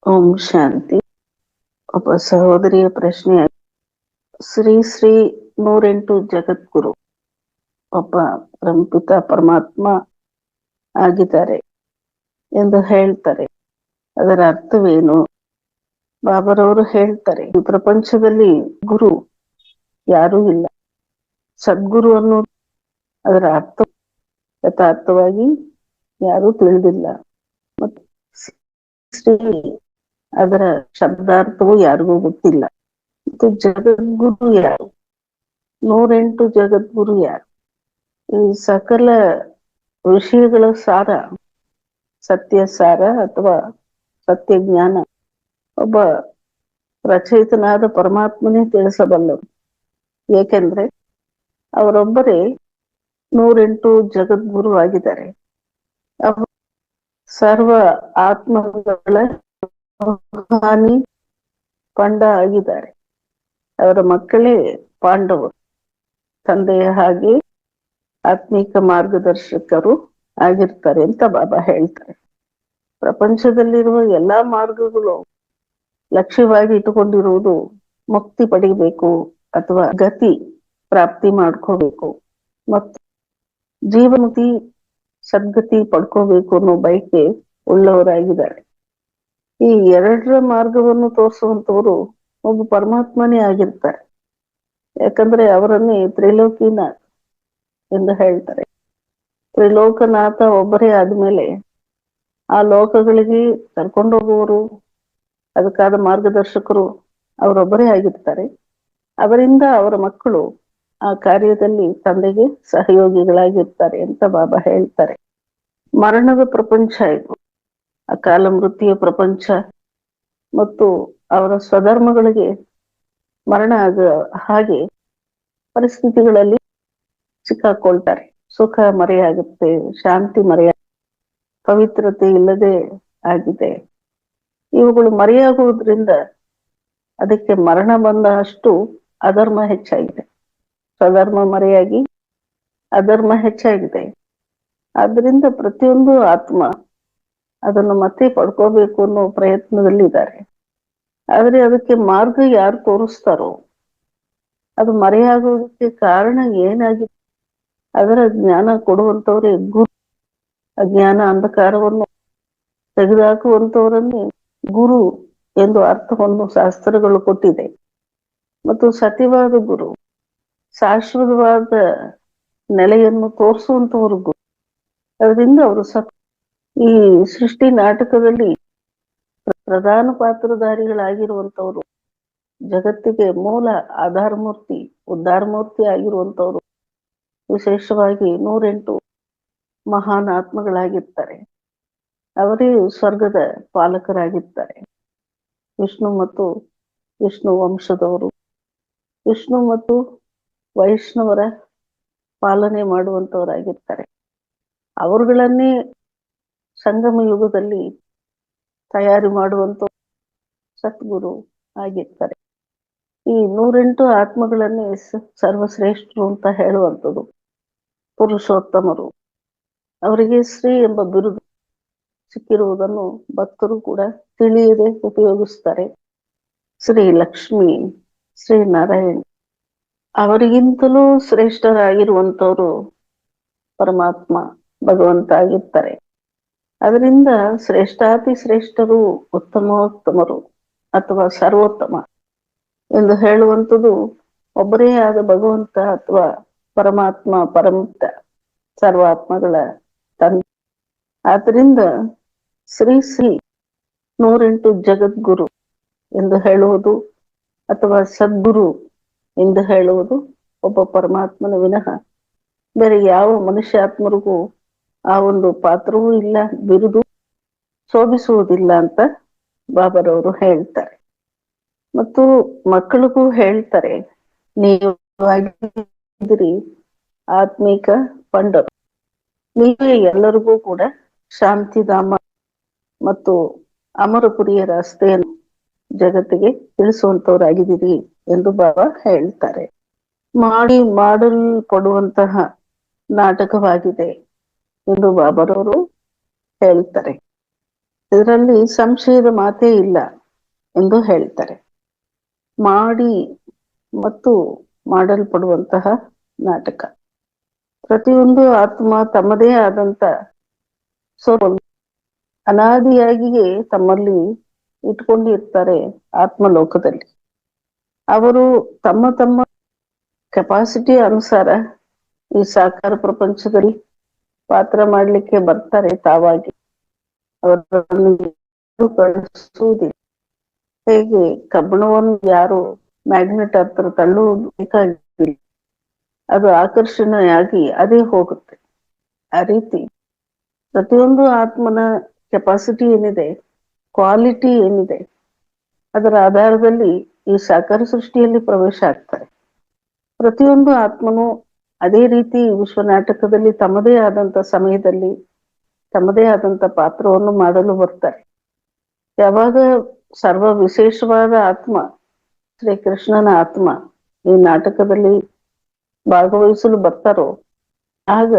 ಓಂ ಶಾಂತಿ. ಒಬ್ಬ ಸಹೋದರಿಯ ಪ್ರಶ್ನೆ, ಶ್ರೀ ಶ್ರೀ 108 ಜಗದ್ಗುರು ಒಬ್ಬ ಪರಮಪಿತ ಪರಮಾತ್ಮ ಆಗಿದ್ದಾರೆ ಎಂದು ಹೇಳ್ತಾರೆ. ಅದರ ಅರ್ಥವೇನು? ಬಾಬರವರು ಹೇಳ್ತಾರೆ, ಈ ಪ್ರಪಂಚದಲ್ಲಿ ಗುರು ಯಾರೂ ಇಲ್ಲ. ಸದ್ಗುರು ಅನ್ನೋ ಅದರ ಅರ್ಥ ಯಥಾರ್ಥವಾಗಿ ಯಾರೂ ತಿಳಿದಿಲ್ಲ. ಮತ್ತು ಶ್ರೀ ಅದರ ಶಬ್ದಾರ್ಥವು ಯಾರಿಗೂ ಗೊತ್ತಿಲ್ಲ. ಮತ್ತು ಜಗದ್ಗುರು ಯಾರು? 108 ಜಗದ್ಗುರು ಯಾರು? ಈ ಸಕಲ ವಿಷಯಗಳ ಸಾರ, ಸತ್ಯ ಸಾರ ಅಥವಾ ಸತ್ಯ ಜ್ಞಾನ ಒಬ್ಬ ರಚಯಿತನಾದ ಪರಮಾತ್ಮನೇ ತಿಳಿಸಬಲ್ಲರು. ಏಕೆಂದ್ರೆ ಅವರೊಬ್ಬರೇ 108 ಜಗದ್ಗುರು ಆಗಿದ್ದಾರೆ. ಅವರು ಸರ್ವ ಆತ್ಮಗಳ ಹಾನಿ ಪಂಡ ಆಗಿದ್ದಾರೆ. ಅವರ ಮಕ್ಕಳೇ ಪಾಂಡವರು. ತಂದೆಯ ಹಾಗೆ ಆತ್ಮಿಕ ಮಾರ್ಗದರ್ಶಕರು ಆಗಿರ್ತಾರೆ ಅಂತ ಬಾಬಾ ಹೇಳ್ತಾರೆ. ಪ್ರಪಂಚದಲ್ಲಿರುವ ಎಲ್ಲಾ ಮಾರ್ಗಗಳು ಲಕ್ಷ್ಯವಾಗಿ ಇಟ್ಟುಕೊಂಡಿರುವುದು ಮುಕ್ತಿ ಪಡಿಬೇಕು ಅಥವಾ ಗತಿ ಪ್ರಾಪ್ತಿ ಮಾಡ್ಕೋಬೇಕು ಮತ್ತು ಜೀವನತಿ ಸದ್ಗತಿ ಪಡ್ಕೋಬೇಕು ಅನ್ನೋ ಬಯಕೆ ಉಳ್ಳವರಾಗಿದ್ದಾರೆ. ಈ ಎರಡರ ಮಾರ್ಗವನ್ನು ತೋರಿಸುವಂತವರು ಒಬ್ಬ ಪರಮಾತ್ಮನೇ ಆಗಿರ್ತಾರೆ. ಯಾಕಂದ್ರೆ ಅವರನ್ನೇ ತ್ರಿಲೋಕಿನಾಥ ಎಂದು ಹೇಳ್ತಾರೆ. ತ್ರಿಲೋಕನಾಥ ಒಬ್ಬರೇ ಆದ್ಮೇಲೆ ಆ ಲೋಕಗಳಿಗೆ ಕರ್ಕೊಂಡೋಗುವವರು, ಅದಕ್ಕಾದ ಮಾರ್ಗದರ್ಶಕರು ಅವರೊಬ್ಬರೇ ಆಗಿರ್ತಾರೆ. ಅವರಿಂದ ಅವರ ಮಕ್ಕಳು ಆ ಕಾರ್ಯದಲ್ಲಿ ತಂದೆಗೆ ಸಹಯೋಗಿಗಳಾಗಿರ್ತಾರೆ ಅಂತ ಬಾಬಾ ಹೇಳ್ತಾರೆ. ಮರಣದ ಪ್ರಪಂಚ ಇದು, ಅಕಾಲ ಮೃತ್ಯುಯ ಪ್ರಪಂಚ ಮತ್ತು ಅವರ ಸ್ವಧರ್ಮಗಳಿಗೆ ಮರಣ ಆಗ ಹಾಗೆ ಪರಿಸ್ಥಿತಿಗಳಲ್ಲಿ ಸಿಕ್ಕಾಕೊಳ್ತಾರೆ. ಸುಖ ಮರೆಯಾಗುತ್ತೆ, ಶಾಂತಿ ಮರೆಯ, ಪವಿತ್ರತೆ ಇಲ್ಲದೆ ಆಗಿದೆ. ಇವುಗಳು ಮರೆಯಾಗುವುದರಿಂದ ಅದಕ್ಕೆ ಮರಣ ಬಂದ ಅಷ್ಟು ಅಧರ್ಮ ಹೆಚ್ಚಾಗಿದೆ. ಸ್ವಧರ್ಮ ಮರೆಯಾಗಿ ಅಧರ್ಮ ಹೆಚ್ಚಾಗಿದೆ. ಆದ್ರಿಂದ ಪ್ರತಿಯೊಂದು ಆತ್ಮ ಅದನ್ನು ಮತ್ತೆ ಪಡ್ಕೋಬೇಕು ಅನ್ನೋ ಪ್ರಯತ್ನದಲ್ಲಿದ್ದಾರೆ. ಆದ್ರೆ ಅದಕ್ಕೆ ಮಾರ್ಗ ಯಾರು ತೋರಿಸ್ತಾರೋ, ಅದು ಮರೆಯಾಗೋದಕ್ಕೆ ಕಾರಣ ಏನಾಗಿದೆ ಅದರ ಜ್ಞಾನ ಕೊಡುವಂತವ್ರೆ ಗುರು. ಅಜ್ಞಾನ ಅಂಧಕಾರವನ್ನು ತೆಗೆದುಹಾಕುವಂತವರನ್ನೇ ಗುರು ಎಂದು ಅರ್ಥವನ್ನು ಶಾಸ್ತ್ರಗಳು ಕೊಟ್ಟಿದೆ. ಮತ್ತು ಸತ್ಯವಾದ ಗುರು, ಶಾಶ್ವತವಾದ ನೆಲೆಯನ್ನು ತೋರಿಸುವಂತವರು ಗುರು. ಅದರಿಂದ ಅವರು ಈ ಸೃಷ್ಟಿ ನಾಟಕದಲ್ಲಿ ಪ್ರಧಾನ ಪಾತ್ರಧಾರಿಗಳಾಗಿರುವಂತವರು, ಜಗತ್ತಿಗೆ ಮೂಲ ಆಧಾರ ಮೂರ್ತಿ, ಉದ್ಧಾರ ಮೂರ್ತಿ ಆಗಿರುವಂತವರು ವಿಶೇಷವಾಗಿ 108 ಮಹಾನ್ ಆತ್ಮಗಳಾಗಿರ್ತಾರೆ. ಅವರೇ ಸ್ವರ್ಗದ ಪಾಲಕರಾಗಿರ್ತಾರೆ. ವಿಷ್ಣು ಮತ್ತು ವಿಷ್ಣು ವಂಶದವರು, ವಿಷ್ಣು ಮತ್ತು ವೈಷ್ಣವರ ಪಾಲನೆ ಮಾಡುವಂತವರಾಗಿರ್ತಾರೆ. ಅವರುಗಳನ್ನೇ ಸಂಗಮ ಯುಗದಲ್ಲಿ ತಯಾರಿ ಮಾಡುವಂತ ಸದ್ಗುರು ಆಗಿರ್ತಾರೆ. ಈ 108 ಆತ್ಮಗಳನ್ನೇ ಸರ್ವಶ್ರೇಷ್ಠರು ಅಂತ ಹೇಳುವಂಥದ್ದು ಪುರುಷೋತ್ತಮರು. ಅವರಿಗೆ ಶ್ರೀ ಎಂಬ ಬಿರುದು ಸಿಕ್ಕಿರುವುದನ್ನು ಭಕ್ತರು ಕೂಡ ತಿಳಿಯದೆ ಉಪಯೋಗಿಸ್ತಾರೆ. ಶ್ರೀ ಲಕ್ಷ್ಮಿ, ಶ್ರೀ ನಾರಾಯಣ ಅವರಿಗಿಂತಲೂ ಶ್ರೇಷ್ಠರಾಗಿರುವಂತವರು ಪರಮಾತ್ಮ ಭಗವಂತ ಆಗಿರ್ತಾರೆ. ಅದರಿಂದ ಶ್ರೇಷ್ಠಾತಿ ಶ್ರೇಷ್ಠರು, ಉತ್ತಮೋತ್ತಮರು ಅಥವಾ ಸರ್ವೋತ್ತಮ ಎಂದು ಹೇಳುವಂಥದ್ದು ಒಬ್ಬರೇ ಆದ ಭಗವಂತ ಅಥವಾ ಪರಮಾತ್ಮ, ಪರಮಿತ ಸರ್ವಾತ್ಮಗಳ ತಂದೆ. ಆದ್ರಿಂದ ಶ್ರೀ ಶ್ರೀ 108 ಜಗದ್ಗುರು ಎಂದು ಹೇಳುವುದು ಅಥವಾ ಸದ್ಗುರು ಎಂದು ಹೇಳುವುದು ಒಬ್ಬ ಪರಮಾತ್ಮನ ವಿನಃ ಬೇರೆ ಯಾವ ಮನುಷ್ಯಾತ್ಮರಿಗೂ ಆ ಒಂದು ಪಾತ್ರವೂ ಇಲ್ಲ, ಬಿರುದು ಶೋಭಿಸುವುದಿಲ್ಲ ಅಂತ ಬಾಬರವರು ಹೇಳ್ತಾರೆ. ಮತ್ತು ಮಕ್ಕಳಿಗೂ ಹೇಳ್ತಾರೆ, ನೀವು ಆತ್ಮಿಕ ಪಂಡರು, ನೀವೇ ಎಲ್ಲರಿಗೂ ಕೂಡ ಶಾಂತಿಧಾಮ ಮತ್ತು ಅಮರಪುರಿಯ ರಸ್ತೆಯನ್ನು ಜಗತ್ತಿಗೆ ತಿಳಿಸುವಂತವರಾಗಿದ್ದೀರಿ ಎಂದು ಬಾಬಾ ಹೇಳ್ತಾರೆ. ಮಾಡಲ್ಪಡುವಂತಹ ನಾಟಕವಾಗಿದೆ ಎಂದು ಬಾಬರವರು ಹೇಳ್ತಾರೆ. ಇದರಲ್ಲಿ ಸಂಶಯದ ಮಾತೇ ಇಲ್ಲ ಎಂದು ಹೇಳ್ತಾರೆ. ಮಾಡಿ ಮತ್ತು ಮಾಡಲ್ಪಡುವಂತಹ ನಾಟಕ. ಪ್ರತಿಯೊಂದು ಆತ್ಮ ತಮ್ಮದೇ ಆದಂತ ಅನಾದಿಯಾಗಿಯೇ ತಮ್ಮಲ್ಲಿ ಇಟ್ಕೊಂಡಿರ್ತಾರೆ ಆತ್ಮಲೋಕದಲ್ಲಿ. ಅವರು ತಮ್ಮ ತಮ್ಮ ಕೆಪಾಸಿಟಿ ಅನುಸಾರ ಈ ಸಾಕಾರ ಪ್ರಪಂಚದಲ್ಲಿ ಪಾತ್ರ ಮಾಡಲಿಕ್ಕೆ ಬರ್ತಾರೆ ತಾವಾಗಿ. ಅವರನ್ನು ಕಳಿಸುವುದಿಲ್ಲ. ಹೇಗೆ ಕಬ್ಬಿಣವನ್ನು ಯಾರು ಮ್ಯಾಗ್ನೆಟ್ ಹತ್ರ ತಳ್ಳುವುದು ಬೇಕಾಗಿಲ್ಲ, ಅದು ಆಕರ್ಷಣೆಯಾಗಿ ಅದೇ ಹೋಗುತ್ತೆ. ಆ ರೀತಿ ಪ್ರತಿಯೊಂದು ಆತ್ಮನ ಕೆಪಾಸಿಟಿ ಏನಿದೆ, ಕ್ವಾಲಿಟಿ ಏನಿದೆ, ಅದರ ಆಧಾರದಲ್ಲಿ ಈ ಸಾಕಾರ ಸೃಷ್ಟಿಯಲ್ಲಿ ಪ್ರವೇಶ ಆಗ್ತಾರೆ. ಪ್ರತಿಯೊಂದು ಆತ್ಮನು ಅದೇ ರೀತಿ ವಿಶ್ವ ನಾಟಕದಲ್ಲಿ ತಮ್ಮದೇ ಆದಂತ ಸಮಯದಲ್ಲಿ ತಮ್ಮದೇ ಆದಂತ ಪಾತ್ರವನ್ನು ಮಾಡಲು ಬರ್ತಾರೆ. ಯಾವಾಗ ಸರ್ವ ವಿಶೇಷವಾದ ಆತ್ಮ ಶ್ರೀಕೃಷ್ಣನ ಆತ್ಮ ಈ ನಾಟಕದಲ್ಲಿ ಭಾಗವಹಿಸಲು ಬರ್ತಾರೋ ಆಗ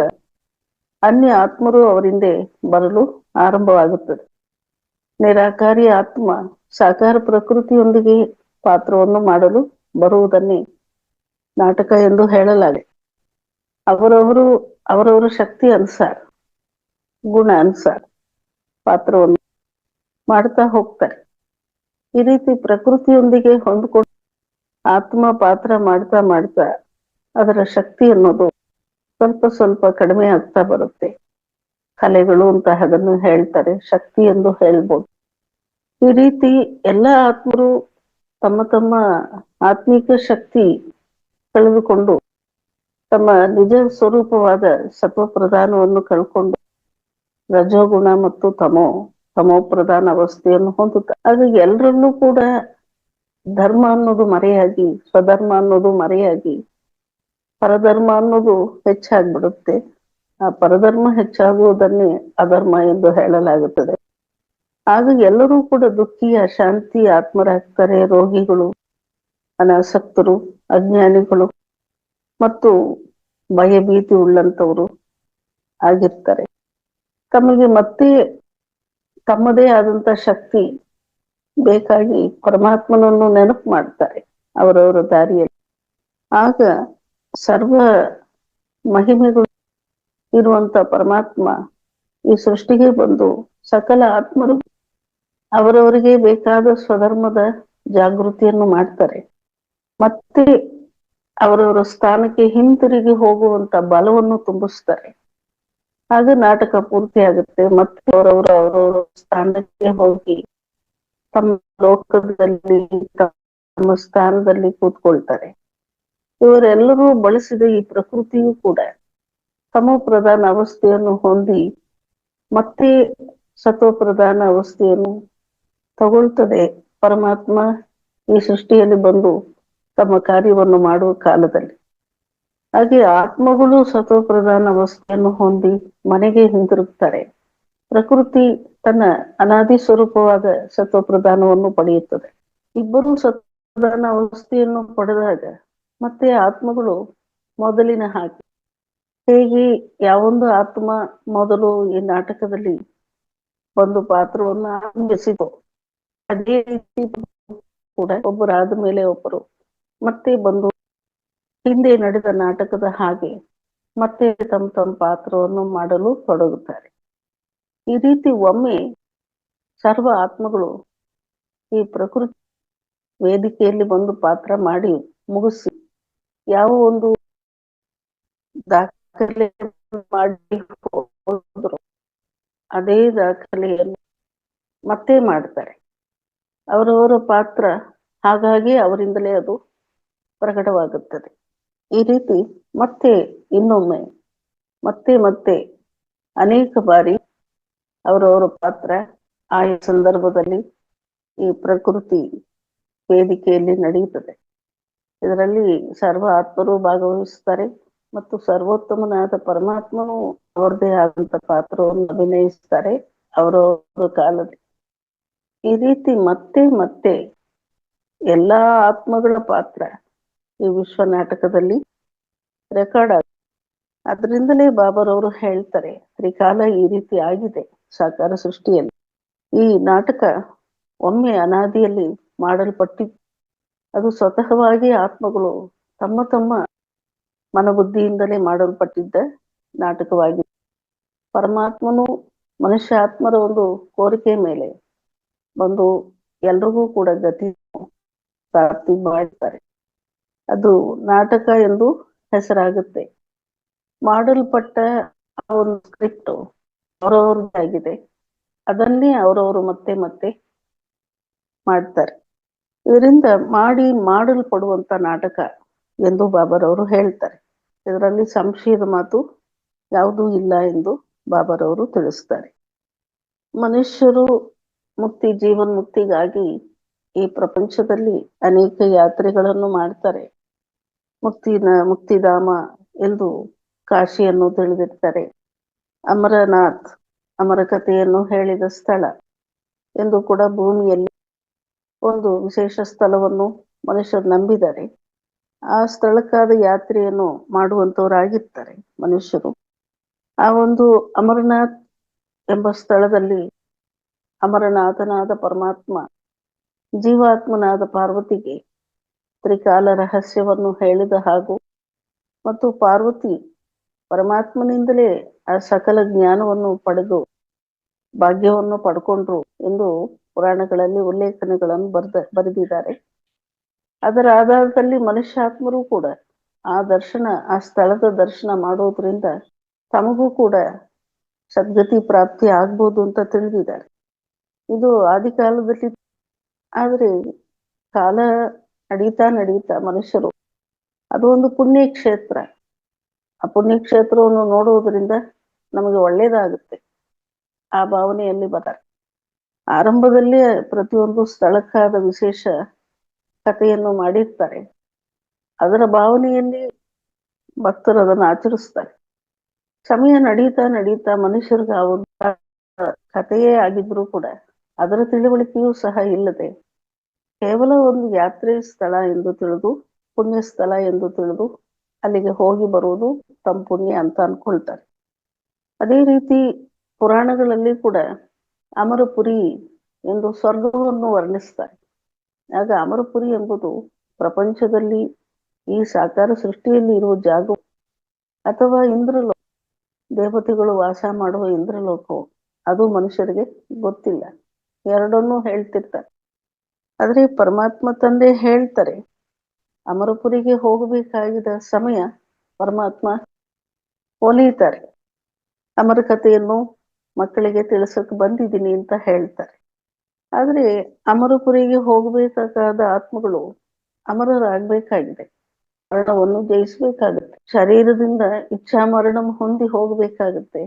ಅನ್ಯ ಆತ್ಮರು ಅವರಿಂದೆ ಬರಲು ಆರಂಭವಾಗುತ್ತದೆ. ನಿರಾಕಾರಿ ಆತ್ಮ ಸಾಕಾರ ಪ್ರಕೃತಿಯೊಂದಿಗೆ ಪಾತ್ರವನ್ನು ಮಾಡಲು ಬರುವುದನ್ನೇ ನಾಟಕ ಎಂದು ಹೇಳಲಾಗಿದೆ. ಅವರವರ ಶಕ್ತಿ ಅನುಸಾರ, ಗುಣ ಅನುಸಾರ ಪಾತ್ರವನ್ನು ಮಾಡ್ತಾ ಹೋಗ್ತಾರೆ. ಈ ರೀತಿ ಪ್ರಕೃತಿಯೊಂದಿಗೆ ಹೊಂದ್ಕೊಂಡು ಆತ್ಮ ಪಾತ್ರ ಮಾಡ್ತಾ ಮಾಡ್ತಾ ಅದರ ಶಕ್ತಿ ಅನ್ನೋದು ಸ್ವಲ್ಪ ಸ್ವಲ್ಪ ಕಡಿಮೆ ಆಗ್ತಾ ಬರುತ್ತೆ. ಕಲೆಗಳು ಅಂತ ಅದನ್ನು ಹೇಳ್ತಾರೆ, ಶಕ್ತಿ ಎಂದು ಹೇಳ್ಬೋದು. ಈ ರೀತಿ ಎಲ್ಲ ಆತ್ಮರು ತಮ್ಮ ತಮ್ಮ ಆತ್ಮಿಕ ಶಕ್ತಿ ಕಳೆದುಕೊಂಡು ತಮ್ಮ ನಿಜ ಸ್ವರೂಪವಾದ ಸತ್ವ ಪ್ರಧಾನವನ್ನು ಕಳ್ಕೊಂಡು ರಜೋಗುಣ ಮತ್ತು ತಮೋ ಪ್ರಧಾನ ಅವಸ್ಥೆಯನ್ನು ಹೊಂದುತ್ತಾರೆ. ಆಗ ಎಲ್ಲರಲ್ಲೂ ಕೂಡ ಧರ್ಮ ಅನ್ನೋದು ಮರೆಯಾಗಿ, ಸ್ವಧರ್ಮ ಅನ್ನೋದು ಮರೆಯಾಗಿ ಪರಧರ್ಮ ಅನ್ನೋದು ಹೆಚ್ಚಾಗ್ಬಿಡುತ್ತೆ. ಆ ಪರಧರ್ಮ ಹೆಚ್ಚಾಗುವುದನ್ನೇ ಅಧರ್ಮ ಎಂದು ಹೇಳಲಾಗುತ್ತದೆ. ಆಗ ಎಲ್ಲರೂ ಕೂಡ ದುಃಖಿ, ಅಶಾಂತಿ ಆತ್ಮರಾಗ್ತಾರೆ. ರೋಗಿಗಳು, ಅನಾಸಕ್ತರು, ಅಜ್ಞಾನಿಗಳು ಮತ್ತು ಭಯಭೀತಿ ಉಳ್ಳಂತವರು ಆಗಿರ್ತಾರೆ. ತಮಗೆ ಮತ್ತೆ ತಮ್ಮದೇ ಆದಂತ ಶಕ್ತಿ ಬೇಕಾಗಿ ಪರಮಾತ್ಮನನ್ನು ನೆನಪು ಮಾಡ್ತಾರೆ ಅವರವರ ದಾರಿಯಲ್ಲಿ. ಆಗ ಸರ್ವ ಮಹಿಮೆಗಳು ಇರುವಂತ ಪರಮಾತ್ಮ ಈ ಸೃಷ್ಟಿಗೆ ಬಂದು ಸಕಲ ಆತ್ಮರು ಅವರವರಿಗೆ ಬೇಕಾದ ಸ್ವಧರ್ಮದ ಜಾಗೃತಿಯನ್ನು ಮಾಡ್ತಾರೆ. ಮತ್ತೆ ಅವರವರ ಸ್ಥಾನಕ್ಕೆ ಹಿಂತಿರುಗಿ ಹೋಗುವಂತ ಬಲವನ್ನು ತುಂಬಿಸ್ತಾರೆ. ಆಗ ನಾಟಕ ಪೂರ್ತಿ ಆಗುತ್ತೆ. ಮತ್ತೆ ಅವರವರ ಸ್ಥಾನಕ್ಕೆ ಹೋಗಿ ತಮ್ಮ ಲೋಕದಲ್ಲಿ ತಮ್ಮ ಸ್ಥಾನದಲ್ಲಿ ಕೂತ್ಕೊಳ್ತಾರೆ. ಇವರೆಲ್ಲರೂ ಬಳಸಿದ ಈ ಪ್ರಕೃತಿಯು ಕೂಡ ತಮೋ ಪ್ರಧಾನ ಅವಸ್ಥೆಯನ್ನು ಹೊಂದಿ ಮತ್ತೆ ಸತ್ವ ಪ್ರಧಾನ ಅವಸ್ಥೆಯನ್ನು ತಗೊಳ್ತದೆ. ಪರಮಾತ್ಮ ಈ ಸೃಷ್ಟಿಯಲ್ಲಿ ಬಂದು ತಮ್ಮ ಕಾರ್ಯವನ್ನು ಮಾಡುವ ಕಾಲದಲ್ಲಿ ಹಾಗೆ ಆತ್ಮಗಳು ಸತ್ವ ಪ್ರಧಾನ ಅವಸ್ಥೆಯನ್ನು ಹೊಂದಿ ಮನೆಗೆ ಹಿಂತಿರುಗ್ತಾರೆ. ಪ್ರಕೃತಿ ತನ್ನ ಅನಾದಿ ಸ್ವರೂಪವಾದ ಸತ್ವ ಪ್ರಧಾನವನ್ನು ಪಡೆಯುತ್ತದೆ. ಇಬ್ಬರೂ ಸತ್ವ ಪ್ರಧಾನ ಅವಸ್ಥೆಯನ್ನು ಪಡೆದಾಗ ಮತ್ತೆ ಆತ್ಮಗಳು ಮೊದಲಿನ ಹಾಗೆ ಹೇಗೆ ಯಾವೊಂದು ಆತ್ಮ ಮೊದಲು ಈ ನಾಟಕದಲ್ಲಿ ಒಂದು ಪಾತ್ರವನ್ನು ಆರಂಭಿಸಿತು, ಅದೇ ರೀತಿ ಕೂಡ ಒಬ್ಬರಾದ ಮೇಲೆ ಒಬ್ಬರು ಮತ್ತೆ ಬಂದು ಹಿಂದೆ ನಡೆದ ನಾಟಕದ ಹಾಗೆ ಮತ್ತೆ ತಮ್ಮ ಪಾತ್ರವನ್ನು ಮಾಡಲು ತೊಡಗುತ್ತಾರೆ. ಈ ರೀತಿ ಒಮ್ಮೆ ಸರ್ವ ಆತ್ಮಗಳು ಈ ಪ್ರಕೃತಿ ವೇದಿಕೆಯಲ್ಲಿ ಬಂದು ಪಾತ್ರ ಮಾಡಿ ಮುಗಿಸಿ ಯಾವ ಒಂದು ದಾಖಲೆ ಮಾಡಿ ಹೋದ್ರು ಅದೇ ದಾಖಲೆಯನ್ನು ಮತ್ತೆ ಮಾಡ್ತಾರೆ. ಅವರವರ ಪಾತ್ರ ಹಾಗಾಗಿ ಅವರಿಂದಲೇ ಅದು ಪ್ರಕಟವಾಗುತ್ತದೆ. ಈ ರೀತಿ ಮತ್ತೆ ಇನ್ನೊಮ್ಮೆ ಮತ್ತೆ ಅನೇಕ ಬಾರಿ ಅವರವರ ಪಾತ್ರ ಆಯಾ ಸಂದರ್ಭದಲ್ಲಿ ಈ ಪ್ರಕೃತಿ ವೇದಿಕೆಯಲ್ಲಿ ನಡೆಯುತ್ತದೆ. ಇದರಲ್ಲಿ ಸರ್ವ ಆತ್ಮರು ಭಾಗವಹಿಸುತ್ತಾರೆ ಮತ್ತು ಸರ್ವೋತ್ತಮನಾದ ಪರಮಾತ್ಮನು ಅವರದೇ ಆದಂತ ಪಾತ್ರವನ್ನು ಅಭಿನಯಿಸ್ತಾರೆ ಅವರವರ ಕಾಲದಲ್ಲಿ. ಈ ರೀತಿ ಮತ್ತೆ ಎಲ್ಲಾ ಆತ್ಮಗಳ ಪಾತ್ರ ಈ ವಿಶ್ವ ನಾಟಕದಲ್ಲಿ ರೆಕಾರ್ಡ್ ಆಗುತ್ತೆ. ಅದರಿಂದಲೇ ಬಾಬರವರು ಹೇಳ್ತಾರೆ ತ್ರಿಕಾಲ ಈ ರೀತಿ ಆಗಿದೆ ಸಾಕಾರ ಸೃಷ್ಟಿಯಲ್ಲಿ. ಈ ನಾಟಕ ಒಮ್ಮೆ ಅನಾದಿಯಲ್ಲಿ ಮಾಡಲ್ಪಟ್ಟಿದ್ದು. ಅದು ಸ್ವತಃವಾಗಿ ಆತ್ಮಗಳು ತಮ್ಮ ತಮ್ಮ ಮನಬುದ್ಧಿಯಿಂದಲೇ ಮಾಡಲ್ಪಟ್ಟಿದ್ದ ನಾಟಕವಾಗಿದೆ. ಪರಮಾತ್ಮನು ಮನುಷ್ಯ ಆತ್ಮರ ಒಂದು ಕೋರಿಕೆ ಮೇಲೆ ಬಂದು ಎಲ್ರಿಗೂ ಕೂಡ ಗತಿ ಪ್ರಾಪ್ತಿ ಮಾಡ್ತಾರೆ. ಅದು ನಾಟಕ ಎಂದು ಹೆಸರಾಗುತ್ತೆ. ಮಾಡಲ್ಪಟ್ಟ ಆ ಒಂದು ಸ್ಕ್ರಿಪ್ಟ್ ಅವರವ್ರದ್ದಾಗಿದೆ. ಅದನ್ನೇ ಅವರವರು ಮತ್ತೆ ಮತ್ತೆ ಮಾಡ್ತಾರೆ. ಇದರಿಂದ ಮಾಡಲ್ಪಡುವಂತ ನಾಟಕ ಎಂದು ಬಾಬರವರು ಹೇಳ್ತಾರೆ. ಇದರಲ್ಲಿ ಸಂಶಯದ ಮಾತು ಯಾವುದೂ ಇಲ್ಲ ಎಂದು ಬಾಬರವರು ತಿಳಿಸ್ತಾರೆ. ಮನುಷ್ಯರು ಜೀವನ್ಮುಕ್ತಿಗಾಗಿ ಈ ಪ್ರಪಂಚದಲ್ಲಿ ಅನೇಕ ಯಾತ್ರೆಗಳನ್ನು ಮಾಡ್ತಾರೆ. ಮುಕ್ತಿಧಾಮ ಎಂದು ಕಾಶಿಯನ್ನು ತಿಳಿದಿರ್ತಾರೆ. ಅಮರನಾಥ್, ಅಮರ ಕಥೆಯನ್ನು ಹೇಳಿದ ಸ್ಥಳ ಎಂದು ಕೂಡ ಭೂಮಿಯಲ್ಲಿ ಒಂದು ವಿಶೇಷ ಸ್ಥಳವನ್ನು ಮನುಷ್ಯರು ನಂಬಿದ್ದಾರೆ. ಆ ಸ್ಥಳಕ್ಕಾದ ಯಾತ್ರೆಯನ್ನು ಮಾಡುವಂತವರಾಗಿರ್ತಾರೆ ಮನುಷ್ಯರು. ಆ ಒಂದು ಅಮರನಾಥ್ ಎಂಬ ಸ್ಥಳದಲ್ಲಿ ಅಮರನಾಥನಾದ ಪರಮಾತ್ಮ ಜೀವಾತ್ಮನಾದ ಪಾರ್ವತಿಗೆ ತ್ರಿಕಾಲ ರಹಸ್ಯವನ್ನು ಹೇಳಿದ ಹಾಗೂ ಮತ್ತು ಪಾರ್ವತಿ ಪರಮಾತ್ಮನಿಂದಲೇ ಆ ಸಕಲ ಜ್ಞಾನವನ್ನು ಪಡೆದು ಭಾಗ್ಯವನ್ನು ಪಡ್ಕೊಂಡ್ರು ಎಂದು ಪುರಾಣಗಳಲ್ಲಿ ಉಲ್ಲೇಖನೆಗಳನ್ನು ಬರೆದಿದ್ದಾರೆ. ಅದರ ಆಧಾರದಲ್ಲಿ ಮನುಷ್ಯಾತ್ಮರು ಕೂಡ ಆ ಸ್ಥಳದ ದರ್ಶನ ಮಾಡೋದ್ರಿಂದ ತಮಗೂ ಕೂಡ ಸದ್ಗತಿ ಪ್ರಾಪ್ತಿ ಆಗ್ಬೋದು ಅಂತ ತಿಳಿದಿದ್ದಾರೆ. ಇದು ಆದಿಕಾಲದಲ್ಲಿ. ಆದರೆ ಕಾಲ ನಡೀತಾ ಮನುಷ್ಯರು ಅದು ಒಂದು ಪುಣ್ಯಕ್ಷೇತ್ರ. ಆ ಪುಣ್ಯಕ್ಷೇತ್ರವನ್ನು ನೋಡುವುದರಿಂದ ನಮಗೆ ಒಳ್ಳೇದಾಗುತ್ತೆ. ಆ ಭಾವನೆಯಲ್ಲಿ ಬರ್ತಾರೆ. ಆರಂಭದಲ್ಲಿ ಪ್ರತಿಯೊಂದು ಸ್ಥಳಕ್ಕಾದ ವಿಶೇಷ ಕಥೆಯನ್ನು ಮಾಡಿರ್ತಾರೆ. ಅದರ ಭಾವನೆಯಲ್ಲಿ ಭಕ್ತರು ಅದನ್ನು ಆಚರಿಸ್ತಾರೆ. ಸಮಯ ನಡೀತಾ ಮನುಷ್ಯರಿಗೆ ಆ ಒಂದು ಕಥೆಯೇ ಆಗಿದ್ರೂ ಕೂಡ ಅದರ ತಿಳುವಳಿಕೆಯೂ ಸಹ ಇಲ್ಲದೆ ಕೇವಲ ಒಂದು ಯಾತ್ರೆ ಸ್ಥಳ ಎಂದು ತಿಳಿದು, ಪುಣ್ಯ ಸ್ಥಳ ಎಂದು ತಿಳಿದು ಅಲ್ಲಿಗೆ ಹೋಗಿ ಬರುವುದು ತಮ್ಮ ಪುಣ್ಯ ಅಂತ ಅನ್ಕೊಳ್ತಾರೆ. ಅದೇ ರೀತಿ ಪುರಾಣಗಳಲ್ಲಿ ಕೂಡ ಅಮರಪುರಿ ಎಂದು ಸ್ವರ್ಗವನ್ನು ವರ್ಣಿಸ್ತಾರೆ. ಆಗ ಅಮರಪುರಿ ಎಂಬುದು ಪ್ರಪಂಚದಲ್ಲಿ ಈ ಸಾಕಾರ ಸೃಷ್ಟಿಯಲ್ಲಿ ಇರುವ ಜಾಗ ಅಥವಾ ಇಂದ್ರಲೋಕ, ದೇವತೆಗಳು ವಾಸ ಮಾಡುವ ಇಂದ್ರಲೋಕವು, ಅದು ಮನುಷ್ಯರಿಗೆ ಗೊತ್ತಿಲ್ಲ. ಎರಡನ್ನೂ ಹೇಳ್ತಿರ್ತಾರೆ. ಆದ್ರೆ ಪರಮಾತ್ಮ ತಂದೆ ಹೇಳ್ತಾರೆ, ಅಮರಪುರಿಗೆ ಹೋಗಬೇಕಾಗಿದ್ದ ಸಮಯ ಪರಮಾತ್ಮ ಒಲಿತಾರೆ. ಅಮರ ಕಥೆಯನ್ನು ಮಕ್ಕಳಿಗೆ ತಿಳಿಸಕ್ಕೆ ಬಂದಿದ್ದೀನಿ ಅಂತ ಹೇಳ್ತಾರೆ. ಆದ್ರೆ ಅಮರಪುರಿಗೆ ಹೋಗಬೇಕಾದ ಆತ್ಮಗಳು ಅಮರರಾಗಬೇಕಾಗಿದೆ. ಮರಣವನ್ನು ಜಯಿಸಬೇಕಾಗುತ್ತೆ. ಶರೀರದಿಂದ ಇಚ್ಛಾ ಮರಣ ಹೊಂದಿ ಹೋಗಬೇಕಾಗುತ್ತೆ.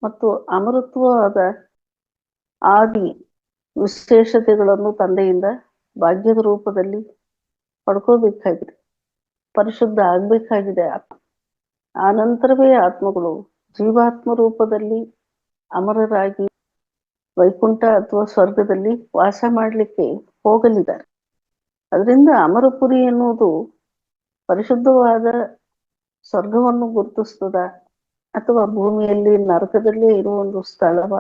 ಮತ್ತು ಅಮರತ್ವವಾದ ಆದಿ ವಿಶೇಷತೆಗಳನ್ನು ತಂದೆಯಿಂದ ಭಾಗ್ಯದ ರೂಪದಲ್ಲಿ ಪಡ್ಕೋಬೇಕಾಗಿದೆ. ಪರಿಶುದ್ಧ ಆಗ್ಬೇಕಾಗಿದೆ ಆತ್ಮ. ಆ ನಂತರವೇ ಆತ್ಮಗಳು ಜೀವಾತ್ಮ ರೂಪದಲ್ಲಿ ಅಮರರಾಗಿ ವೈಕುಂಠ ಅಥವಾ ಸ್ವರ್ಗದಲ್ಲಿ ವಾಸ ಮಾಡಲಿಕ್ಕೆ ಹೋಗಲಿದ್ದಾರೆ. ಅದರಿಂದ ಅಮರಪುರಿ ಎನ್ನುವುದು ಪರಿಶುದ್ಧವಾದ ಸ್ವರ್ಗವನ್ನು ಗುರುತಿಸ್ತದ ಅಥವಾ ಭೂಮಿಯಲ್ಲಿ ನರಕದಲ್ಲೇ ಇರುವ ಒಂದು ಸ್ಥಳವ,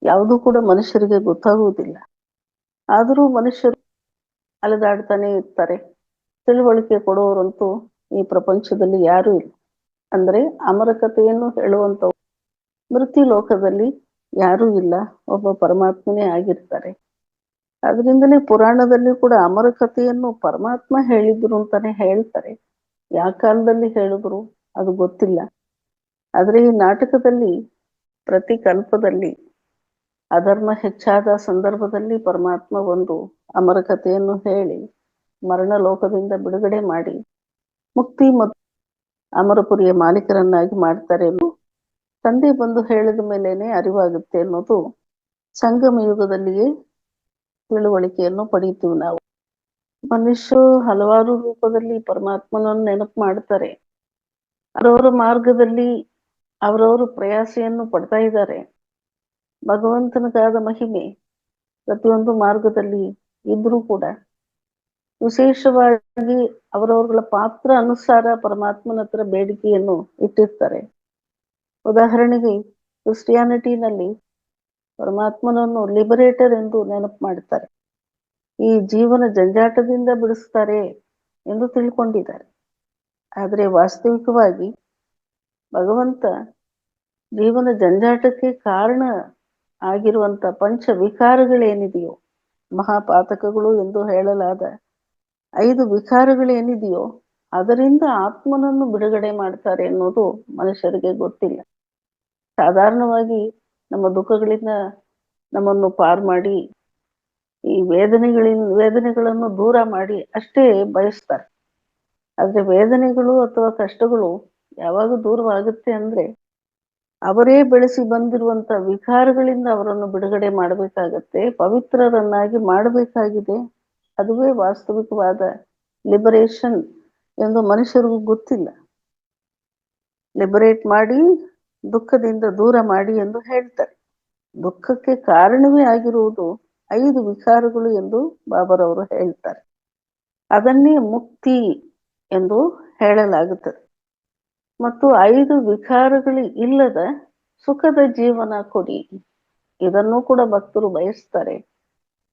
ಯಾವುದೂ ಕೂಡ ಮನುಷ್ಯರಿಗೆ ಗೊತ್ತಾಗುವುದಿಲ್ಲ. ಆದರೂ ಮನುಷ್ಯರು ಅಲೆದಾಡ್ತಾನೆ ಇರ್ತಾರೆ. ತಿಳುವಳಿಕೆ ಕೊಡುವವರಂತೂ ಈ ಪ್ರಪಂಚದಲ್ಲಿ ಯಾರೂ ಇಲ್ಲ. ಅಂದ್ರೆ ಅಮರ ಕಥೆಯನ್ನು ಹೇಳುವಂಥವ್ರು ಮೃತ್ಯು ಲೋಕದಲ್ಲಿ ಯಾರೂ ಇಲ್ಲ, ಒಬ್ಬ ಪರಮಾತ್ಮನೇ ಆಗಿರ್ತಾರೆ. ಅದರಿಂದಲೇ ಪುರಾಣದಲ್ಲಿ ಕೂಡ ಅಮರ ಕಥೆಯನ್ನು ಪರಮಾತ್ಮ ಹೇಳಿದ್ರು ಅಂತಾನೆ ಹೇಳ್ತಾರೆ. ಯಾವ ಕಾಲದಲ್ಲಿ ಹೇಳಿದ್ರು ಅದು ಗೊತ್ತಿಲ್ಲ. ಆದ್ರೆ ಈ ನಾಟಕದಲ್ಲಿ ಪ್ರತಿ ಕಲ್ಪದಲ್ಲಿ ಅಧರ್ಮ ಹೆಚ್ಚಾದ ಸಂದರ್ಭದಲ್ಲಿ ಪರಮಾತ್ಮ ಒಂದು ಅಮರ ಕಥೆಯನ್ನು ಹೇಳಿ ಮರಣ ಲೋಕದಿಂದ ಬಿಡುಗಡೆ ಮಾಡಿ ಮುಕ್ತಿ ಮತ್ತು ಅಮರಪುರಿಯ ಮಾಲೀಕರನ್ನಾಗಿ ಮಾಡ್ತಾರೆ ಎಂದು ತಂದೆ ಬಂದು ಹೇಳಿದ ಮೇಲೇನೆ ಅರಿವಾಗುತ್ತೆ ಅನ್ನೋದು ಸಂಗಮ ಯುಗದಲ್ಲಿಯೇ ತಿಳುವಳಿಕೆಯನ್ನು ಪಡೀತೀವಿ ನಾವು. ಮನುಷ್ಯರು ಹಲವಾರು ರೂಪದಲ್ಲಿ ಪರಮಾತ್ಮನನ್ನು ನೆನಪು ಮಾಡ್ತಾರೆ. ಅವರವರ ಮಾರ್ಗದಲ್ಲಿ ಅವರವರು ಪ್ರಯಾಸೆಯನ್ನು ಪಡ್ತಾ ಇದ್ದಾರೆ. ಭಗವಂತನದಾದ ಮಹಿಮೆ ಪ್ರತಿಯೊಂದು ಮಾರ್ಗದಲ್ಲಿ ಇದ್ರೂ ಕೂಡ ವಿಶೇಷವಾಗಿ ಅವರವರ ಪಾತ್ರ ಅನುಸಾರ ಪರಮಾತ್ಮನ ಹತ್ರ ಬೇಡಿಕೆಯನ್ನು ಇಟ್ಟಿರ್ತಾರೆ. ಉದಾಹರಣೆಗೆ ಕ್ರಿಸ್ಟಿಯಾನಿಟಿನಲ್ಲಿ ಪರಮಾತ್ಮನನ್ನು ಲಿಬರೇಟರ್ ಎಂದು ನೆನಪು ಮಾಡ್ತಾರೆ. ಈ ಜೀವನ ಜಂಜಾಟದಿಂದ ಬಿಡಿಸ್ತಾರೆ ಎಂದು ತಿಳ್ಕೊಂಡಿದ್ದಾರೆ. ಆದರೆ ವಾಸ್ತವಿಕವಾಗಿ ಭಗವಂತ ಜೀವನ ಜಂಜಾಟಕ್ಕೆ ಕಾರಣ ಆಗಿರುವಂತ ಪಂಚ ವಿಕಾರಗಳೇನಿದೆಯೋ, ಮಹಾಪಾತಕಗಳು ಎಂದು ಹೇಳಲಾದ 5 ವಿಕಾರಗಳೇನಿದೆಯೋ ಅದರಿಂದ ಆತ್ಮನನ್ನು ಬಿಡುಗಡೆ ಮಾಡ್ತಾರೆ ಅನ್ನೋದು ಮನುಷ್ಯರಿಗೆ ಗೊತ್ತಿಲ್ಲ. ಸಾಧಾರಣವಾಗಿ ನಮ್ಮ ದುಃಖಗಳಿಂದ ನಮ್ಮನ್ನು ಪಾರು ಮಾಡಿ, ಈ ವೇದನೆಗಳನ್ನು ದೂರ ಮಾಡಿ ಅಷ್ಟೇ ಬಯಸ್ತಾರೆ. ಆದ್ರೆ ವೇದನೆಗಳು ಅಥವಾ ಕಷ್ಟಗಳು ಯಾವಾಗ ದೂರವಾಗುತ್ತೆ ಅಂದ್ರೆ ಅವರೇ ಬೆಳೆಸಿ ಬಂದಿರುವಂತ ವಿಕಾರಗಳಿಂದ ಅವರನ್ನು ಬಿಡುಗಡೆ ಮಾಡಬೇಕಾಗತ್ತೆ, ಪವಿತ್ರರನ್ನಾಗಿ ಮಾಡಬೇಕಾಗಿದೆ. ಅದುವೇ ವಾಸ್ತವಿಕವಾದ ಲಿಬರೇಷನ್ ಎಂದು ಮನುಷ್ಯರಿಗೂ ಗೊತ್ತಿಲ್ಲ. ಲಿಬರೇಟ್ ಮಾಡಿ, ದುಃಖದಿಂದ ದೂರ ಮಾಡಿ ಎಂದು ಹೇಳ್ತಾರೆ. ದುಃಖಕ್ಕೆ ಕಾರಣವೇ ಆಗಿರುವುದು 5 ವಿಕಾರಗಳು ಎಂದು ಬಾಬರವರು ಹೇಳ್ತಾರೆ. ಅದನ್ನೇ ಮುಕ್ತಿ ಎಂದು ಹೇಳಲಾಗುತ್ತದೆ. ಮತ್ತು 5 ವಿಕಾರಗಳು ಇಲ್ಲದ ಸುಖದ ಜೀವನ ಕೊಡಿ, ಇದನ್ನು ಕೂಡ ಭಕ್ತರು ಬಯಸ್ತಾರೆ.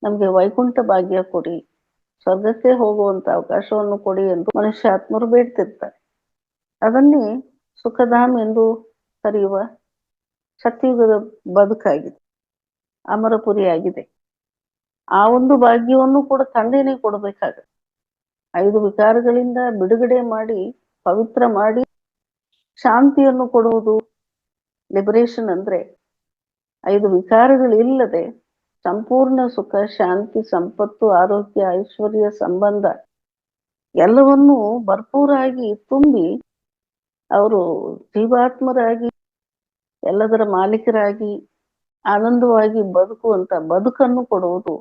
ನಮಗೆ ವೈಕುಂಠ ಭಾಗ್ಯ ಕೊಡಿ, ಸ್ವರ್ಗಕ್ಕೆ ಹೋಗುವಂತ ಅವಕಾಶವನ್ನು ಕೊಡಿ ಎಂದು ಮನುಷ್ಯಾತ್ಮರು ಬೇಡ್ತಿರ್ತಾರೆ. ಅದನ್ನೇ ಸುಖಧಾಮ್ ಎಂದು ಕರೆಯುವ ಸತ್ಯುಗದ ಬದುಕಾಗಿದೆ, ಅಮರಪುರಿಯಾಗಿದೆ. ಆ ಒಂದು ಭಾಗ್ಯವನ್ನು ಕೂಡ ತಂದೆನೇ ಕೊಡಬೇಕಾಗುತ್ತೆ. 5 ವಿಕಾರಗಳಿಂದ ಬಿಡುಗಡೆ ಮಾಡಿ, ಪವಿತ್ರ ಮಾಡಿ, ಶಾಂತಿಯನ್ನು ಕೊಡುವುದು ಲಿಬರೇಷನ್ ಅಂದ್ರೆ 5 ವಿಕಾರಗಳಿಲ್ಲದೆ ಸಂಪೂರ್ಣ ಸುಖ, ಶಾಂತಿ, ಸಂಪತ್ತು, ಆರೋಗ್ಯ, ಐಶ್ವರ್ಯ, ಸಂಬಂಧ ಎಲ್ಲವನ್ನೂ ಭರ್ಪೂರಾಗಿ ತುಂಬಿ ಅವರು ಜೀವಾತ್ಮರಾಗಿ ಎಲ್ಲದರ ಮಾಲೀಕರಾಗಿ ಆನಂದವಾಗಿ ಬದುಕುವಂತ ಬದುಕನ್ನು ಕೊಡುವುದು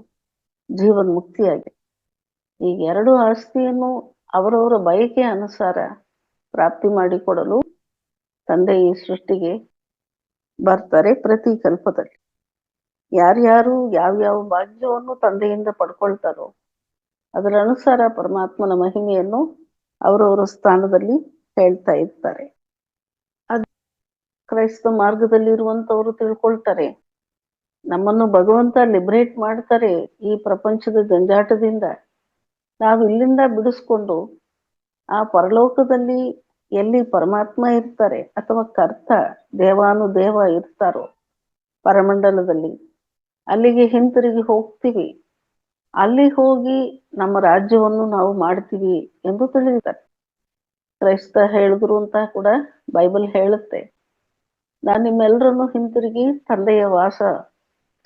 ಜೀವನ್ ಮುಕ್ತಿಯಾಗಿದೆ. ಈ 2 ಆಸ್ತಿಯನ್ನು ಅವರವರ ಬಯಕೆ ಅನುಸಾರ ಪ್ರಾಪ್ತಿ ಮಾಡಿಕೊಡಲು ತಂದೆ ಈ ಸೃಷ್ಟಿಗೆ ಬರ್ತಾರೆ. ಪ್ರತಿ ಕಲ್ಪದಲ್ಲಿ ಯಾರ್ಯಾರು ಯಾವ್ಯಾವ ಭಾಗ್ಯವನ್ನು ತಂದೆಯಿಂದ ಪಡ್ಕೊಳ್ತಾರೋ ಅದರ ಅನುಸಾರ ಪರಮಾತ್ಮನ ಮಹಿಮೆಯನ್ನು ಅವರವರ ಸ್ಥಾನದಲ್ಲಿ ಹೇಳ್ತಾ ಇರ್ತಾರೆ. ಅದು ಕ್ರೈಸ್ತ ಮಾರ್ಗದಲ್ಲಿ ಇರುವಂತವರು ತಿಳ್ಕೊಳ್ತಾರೆ, ನಮ್ಮನ್ನು ಭಗವಂತ ಲಿಬರೇಟ್ ಮಾಡ್ತಾರೆ ಈ ಪ್ರಪಂಚದ ಜಂಜಾಟದಿಂದ. ನಾವು ಇಲ್ಲಿಂದ ಬಿಡಿಸ್ಕೊಂಡು ಆ ಪರಲೋಕದಲ್ಲಿ ಎಲ್ಲಿ ಪರಮಾತ್ಮ ಇರ್ತಾರೆ ಅಥವಾ ಕರ್ತ ದೇವಾನುದೇವ ಇರ್ತಾರೋ ಪರಮಂಡಲದಲ್ಲಿ, ಅಲ್ಲಿಗೆ ಹಿಂತಿರುಗಿ ಹೋಗ್ತೀವಿ. ಅಲ್ಲಿ ಹೋಗಿ ನಮ್ಮ ರಾಜ್ಯವನ್ನು ನಾವು ಮಾಡ್ತೀವಿ ಎಂದು ತಿಳಿದಿದ್ದಾರೆ. ಕ್ರೈಸ್ತ ಹೇಳಿದ್ರು ಅಂತ ಕೂಡ ಬೈಬಲ್ ಹೇಳುತ್ತೆ, ನಾನು ನಿಮ್ಮೆಲ್ಲರನ್ನು ಹಿಂತಿರುಗಿ ತಂದೆಯ ವಾಸ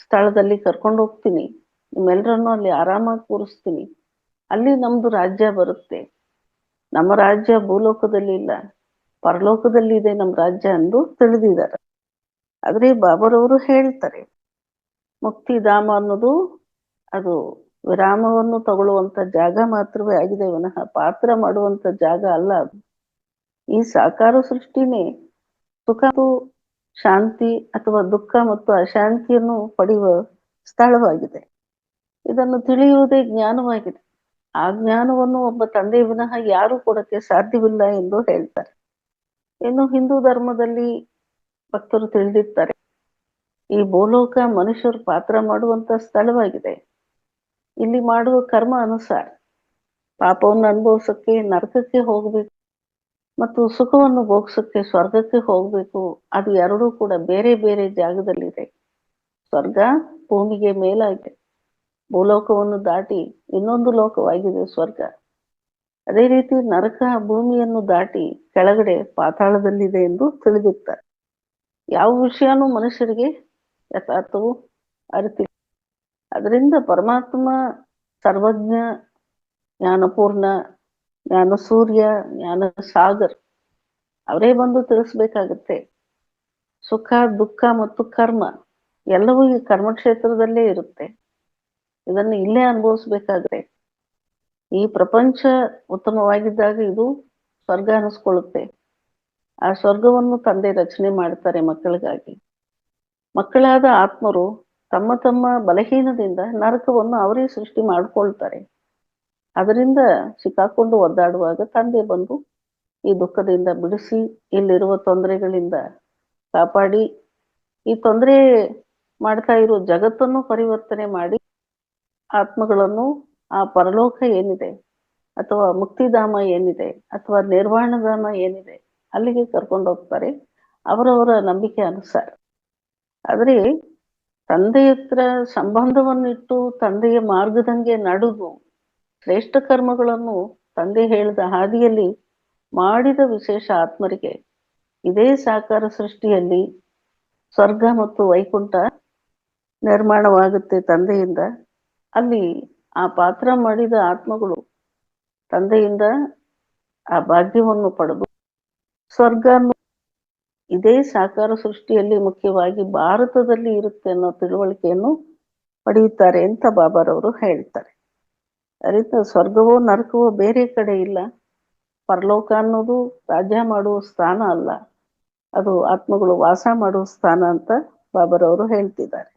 ಸ್ಥಳದಲ್ಲಿ ಕರ್ಕೊಂಡು ಹೋಗ್ತೀನಿ, ನಿಮ್ಮೆಲ್ಲರನ್ನು ಅಲ್ಲಿ ಆರಾಮಾಗಿ ಕೂರಿಸ್ತೀನಿ, ಅಲ್ಲಿ ನಮ್ದು ರಾಜ್ಯ ಬರುತ್ತೆ. ನಮ್ಮ ರಾಜ್ಯ ಭೂಲೋಕದಲ್ಲಿ ಇಲ್ಲ, ಪರಲೋಕದಲ್ಲಿ ಇದೆ ನಮ್ಮ ರಾಜ್ಯ ಎಂದು ತಿಳಿದಿದ್ದಾರೆ. ಆದ್ರೆ ಬಾಬರವರು ಹೇಳ್ತಾರೆ, ಮುಕ್ತಿಧಾಮ ಅನ್ನೋದು ಅದು ವಿರಾಮವನ್ನು ತಗೊಳ್ಳುವಂತ ಜಾಗ ಮಾತ್ರವೇ ಆಗಿದೆ ವಿನಃ ಪಾತ್ರ ಮಾಡುವಂತ ಜಾಗ ಅಲ್ಲ. ಅದು ಈ ಸಾಕಾರ ಸೃಷ್ಟಿನೇ ಸುಖ, ಶಾಂತಿ ಅಥವಾ ದುಃಖ ಮತ್ತು ಅಶಾಂತಿಯನ್ನು ಪಡೆಯುವ ಸ್ಥಳವಾಗಿದೆ. ಇದನ್ನು ತಿಳಿಯುವುದೇ ಜ್ಞಾನವಾಗಿದೆ. ಆ ಜ್ಞಾನವನ್ನು ಒಬ್ಬ ತಂದೆ ವಿನಃ ಯಾರೂ ಕೊಡಕ್ಕೆ ಸಾಧ್ಯವಿಲ್ಲ ಎಂದು ಹೇಳ್ತಾರೆ. ಇನ್ನು ಹಿಂದೂ ಧರ್ಮದಲ್ಲಿ ಭಕ್ತರು ತಿಳಿದಿರ್ತಾರೆ, ಈ ಭೂಲೋಕ ಮನುಷ್ಯರು ಪಾತ್ರ ಮಾಡುವಂತ ಸ್ಥಳವಾಗಿದೆ. ಇಲ್ಲಿ ಮಾಡುವ ಕರ್ಮ ಅನುಸಾರ ಪಾಪವನ್ನು ಅನುಭವಿಸಕ್ಕೆ ನರಕಕ್ಕೆ ಹೋಗ್ಬೇಕು ಮತ್ತು ಸುಖವನ್ನು ಭೋಗಿಸಕ್ಕೆ ಸ್ವರ್ಗಕ್ಕೆ ಹೋಗ್ಬೇಕು. ಅದು ಎರಡೂ ಕೂಡ ಬೇರೆ ಬೇರೆ ಜಾಗದಲ್ಲಿದೆ. ಸ್ವರ್ಗ ಭೂಮಿಗೆ ಮೇಲಾಗಿದೆ, ಭೂಲೋಕವನ್ನು ದಾಟಿ ಇನ್ನೊಂದು ಲೋಕವಾಗಿದೆ ಸ್ವರ್ಗ. ಅದೇ ರೀತಿ ನರಕ ಭೂಮಿಯನ್ನು ದಾಟಿ ಕೆಳಗಡೆ ಪಾತಾಳದಲ್ಲಿದೆ ಎಂದು ತಿಳಿದಿರ್ತಾರೆ. ಯಾವ ವಿಷಯನೂ ಮನುಷ್ಯರಿಗೆ ಯಥಾರ್ಥವು ಅರಿತಿಲ್ಲ. ಅದರಿಂದ ಪರಮಾತ್ಮ ಸರ್ವಜ್ಞ, ಜ್ಞಾನಪೂರ್ಣ, ಜ್ಞಾನ ಸೂರ್ಯ, ಜ್ಞಾನ ಸಾಗರ್ ಅವರೇ ಬಂದು ತಿಳಿಸ್ಬೇಕಾಗತ್ತೆ. ಸುಖ, ದುಃಖ ಮತ್ತು ಕರ್ಮ ಎಲ್ಲವೂ ಈ ಕರ್ಮಕ್ಷೇತ್ರದಲ್ಲೇ ಇರುತ್ತೆ. ಇದನ್ನು ಇಲ್ಲೇ ಅನುಭವಿಸ್ಬೇಕಾದ್ರೆ ಈ ಪ್ರಪಂಚ ಉತ್ತಮವಾಗಿದ್ದಾಗ ಇದು ಸ್ವರ್ಗ ಅನಿಸ್ಕೊಳ್ಳುತ್ತೆ. ಆ ಸ್ವರ್ಗವನ್ನು ತಂದೆ ರಚನೆ ಮಾಡ್ತಾರೆ ಮಕ್ಕಳಿಗಾಗಿ. ಮಕ್ಕಳಾದ ಆತ್ಮರು ತಮ್ಮ ತಮ್ಮ ಬಲಹೀನದಿಂದ ನರಕವನ್ನು ಅವರೇ ಸೃಷ್ಟಿ ಮಾಡ್ಕೊಳ್ತಾರೆ. ಅದರಿಂದ ಸಿಕ್ಕಾಕೊಂಡು ಒದ್ದಾಡುವಾಗ ತಂದೆ ಬಂದು ಈ ದುಃಖದಿಂದ ಬಿಡಿಸಿ ಇಲ್ಲಿರುವ ತೊಂದರೆಗಳಿಂದ ಕಾಪಾಡಿ, ಈ ತೊಂದರೆ ಮಾಡ್ತಾ ಇರೋ ಜಗತ್ತನ್ನು ಪರಿವರ್ತನೆ ಮಾಡಿ ಆತ್ಮಗಳನ್ನು ಆ ಪರಲೋಕ ಏನಿದೆ ಅಥವಾ ಮುಕ್ತಿಧಾಮ ಏನಿದೆ ಅಥವಾ ನಿರ್ವಾಣಧಾಮ ಏನಿದೆ ಅಲ್ಲಿಗೆ ಕರ್ಕೊಂಡು ಹೋಗ್ತಾರೆ ಅವರವರ ನಂಬಿಕೆ ಅನುಸಾರ. ಆದ್ರೆ ತಂದೆಯ ಹತ್ರ ಸಂಬಂಧವನ್ನಿಟ್ಟು ತಂದೆಯ ಮಾರ್ಗದಂಗೆ ನಡೆದು ಶ್ರೇಷ್ಠ ಕರ್ಮಗಳನ್ನು ತಂದೆ ಹೇಳಿದ ಹಾದಿಯಲ್ಲಿ ಮಾಡಿದ ವಿಶೇಷ ಆತ್ಮರಿಗೆ ಇದೇ ಸಾಕಾರ ಸೃಷ್ಟಿಯಲ್ಲಿ ಸ್ವರ್ಗ ಮತ್ತು ವೈಕುಂಠ ನಿರ್ಮಾಣವಾಗುತ್ತೆ ತಂದೆಯಿಂದ. ಅಲ್ಲಿ ಆ ಪಾತ್ರ ಮಾಡಿದ ಆತ್ಮಗಳು ತಂದೆಯಿಂದ ಆ ಭಾಗ್ಯವನ್ನು ಪಡೆದು ಸ್ವರ್ಗ ಇದೇ ಸಾಕಾರ ಸೃಷ್ಟಿಯಲ್ಲಿ ಮುಖ್ಯವಾಗಿ ಭಾರತದಲ್ಲಿ ಇರುತ್ತೆ ಅನ್ನೋ ತಿಳುವಳಿಕೆಯನ್ನು ಪಡೆಯುತ್ತಾರೆ ಅಂತ ಬಾಬಾರವರು ಹೇಳ್ತಾರೆ. ಅದರಿಂದ ಸ್ವರ್ಗವೋ ನರಕವೋ ಬೇರೆ ಕಡೆ ಇಲ್ಲ. ಪರಲೋಕ ಅನ್ನೋದು ರಾಜ್ಯ ಮಾಡುವ ಸ್ಥಾನ ಅಲ್ಲ, ಅದು ಆತ್ಮಗಳು ವಾಸ ಮಾಡುವ ಸ್ಥಾನ ಅಂತ ಬಾಬಾರವರು ಹೇಳ್ತಿದ್ದಾರೆ.